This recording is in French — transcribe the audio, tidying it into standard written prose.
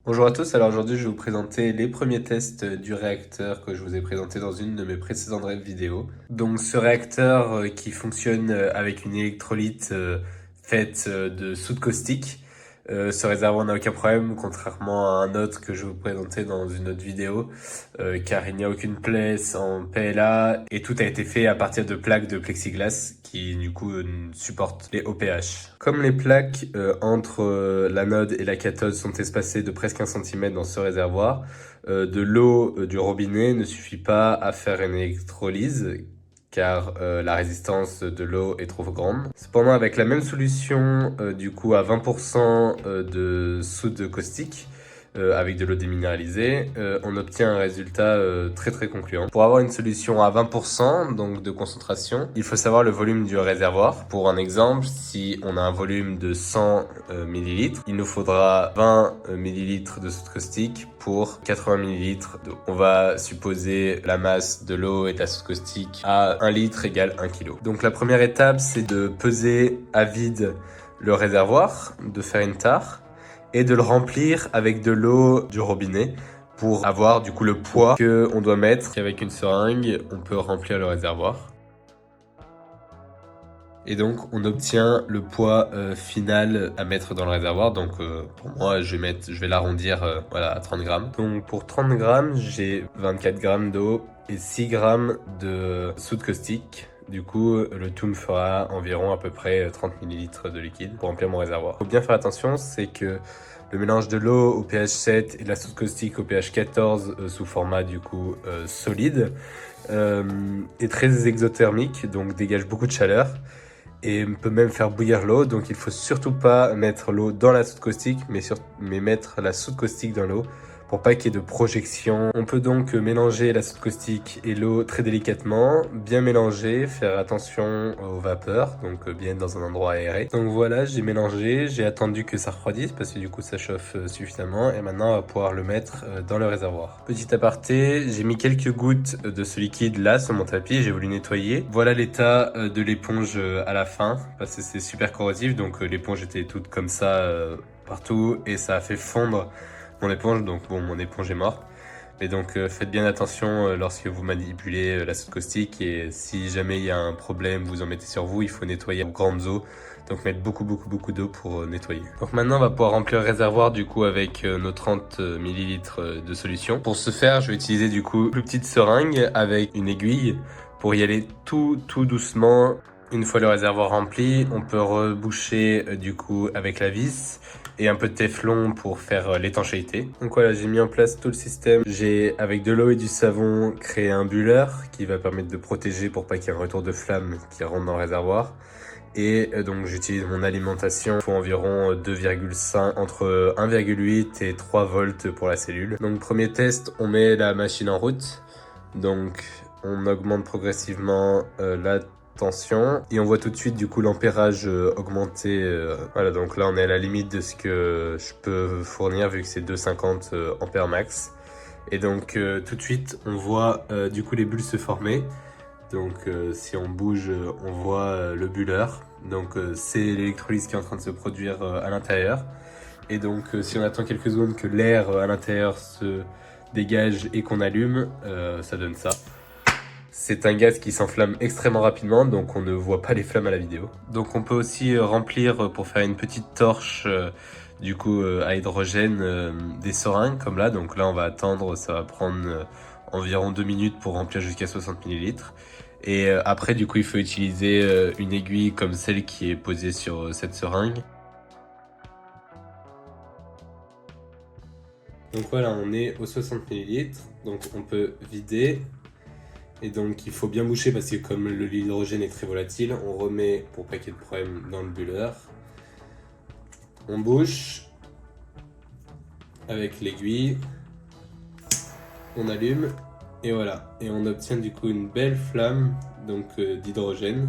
Bonjour à tous, alors aujourd'hui je vais vous présenter les premiers tests du réacteur que je vous ai présenté dans une de mes précédentes vidéos. Donc ce réacteur qui fonctionne avec une électrolyte faite de soude caustique. Ce réservoir n'a aucun problème, contrairement à un autre que je vais vous présenter dans une autre vidéo, car il n'y a aucune place en PLA et tout a été fait à partir de plaques de plexiglas qui du coup supportent les OPH. Comme les plaques entre l'anode et la cathode sont espacées de presque 1 cm dans ce réservoir, de l'eau du robinet ne suffit pas à faire une électrolyse car la résistance de l'eau est trop grande. Cependant, avec la même solution, du coup à 20% de soude caustique, avec de l'eau déminéralisée, on obtient un résultat très concluant. Pour avoir une solution à 20% donc de concentration, il faut savoir le volume du réservoir. Pour un exemple, si on a un volume de 100 ml, il nous faudra 20 ml de soude caustique pour 80 ml d'eau. On va supposer la masse de l'eau et de la soude caustique à 1 litre égale 1 kg. Donc la première étape, c'est de peser à vide le réservoir, de faire une tare, et de le remplir avec de l'eau du robinet pour avoir du coup le poids que on doit mettre. Avec une seringue, on peut remplir le réservoir. Et donc on obtient le poids final à mettre dans le réservoir. Donc pour moi je vais l'arrondir voilà, à 30 grammes. Donc pour 30 grammes j'ai 24 grammes d'eau et 6 grammes de soude caustique. Du coup, le tout me fera environ à peu près 30 ml de liquide pour remplir mon réservoir. Faut bien faire attention, c'est que le mélange de l'eau au pH 7 et de la soude caustique au pH 14 sous format du coup solide est très exothermique, donc dégage beaucoup de chaleur et peut même faire bouillir l'eau. Donc il faut surtout pas mettre l'eau dans la soude caustique, mais mettre la soude caustique dans l'eau pour pas qu'il y ait de projection. On peut donc mélanger la soude caustique et l'eau très délicatement, bien mélanger, faire attention aux vapeurs, donc bien être dans un endroit aéré. Donc voilà, j'ai mélangé, j'ai attendu que ça refroidisse parce que du coup ça chauffe suffisamment et maintenant on va pouvoir le mettre dans le réservoir. Petit aparté, j'ai mis quelques gouttes de ce liquide là sur mon tapis, j'ai voulu nettoyer. Voilà l'état de l'éponge à la fin parce que c'est super corrosif, donc l'éponge était toute comme ça partout et ça a fait fondre mon éponge, donc bon, mon éponge est morte. Mais donc faites bien attention lorsque vous manipulez la soude caustique et si jamais il y a un problème, vous en mettez sur vous, il faut nettoyer en grandes eaux. Donc mettre beaucoup d'eau pour nettoyer. Donc maintenant on va pouvoir remplir le réservoir du coup avec nos 30 ml de solution. Pour ce faire, je vais utiliser du coup une plus petite seringue avec une aiguille pour y aller tout doucement. Une fois le réservoir rempli, on peut reboucher du coup avec la vis et un peu de téflon pour faire l'étanchéité. Donc voilà, j'ai mis en place tout le système. J'ai, avec de l'eau et du savon, créé un buller qui va permettre de protéger pour pas qu'il y ait un retour de flamme qui rentre dans le réservoir. Et donc j'utilise mon alimentation pour environ 2,5, entre 1,8 et 3 volts pour la cellule. Donc premier test, on met la machine en route. Donc on augmente progressivement la tension et on voit tout de suite du coup l'ampérage augmenter. Voilà, donc là on est à la limite de ce que je peux fournir vu que c'est 250 ampères max. Et donc tout de suite on voit du coup les bulles se former. Donc si on bouge, on voit le buller. Donc c'est l'électrolyse qui est en train de se produire à l'intérieur. Et donc si on attend quelques secondes que l'air à l'intérieur se dégage et qu'on allume, ça donne ça. C'est un gaz qui s'enflamme extrêmement rapidement, donc on ne voit pas les flammes à la vidéo. Donc on peut aussi remplir pour faire une petite torche du coup à hydrogène des seringues comme là. Donc là on va attendre, ça va prendre environ 2 minutes pour remplir jusqu'à 60 ml. Et après du coup il faut utiliser une aiguille comme celle qui est posée sur cette seringue. Donc voilà, on est aux 60 ml, donc on peut vider. Et donc il faut bien boucher parce que comme l'hydrogène est très volatile, on remet pour pas qu'il y ait de problème dans le buller. On bouche avec l'aiguille, on allume et voilà. Et on obtient du coup une belle flamme donc d'hydrogène.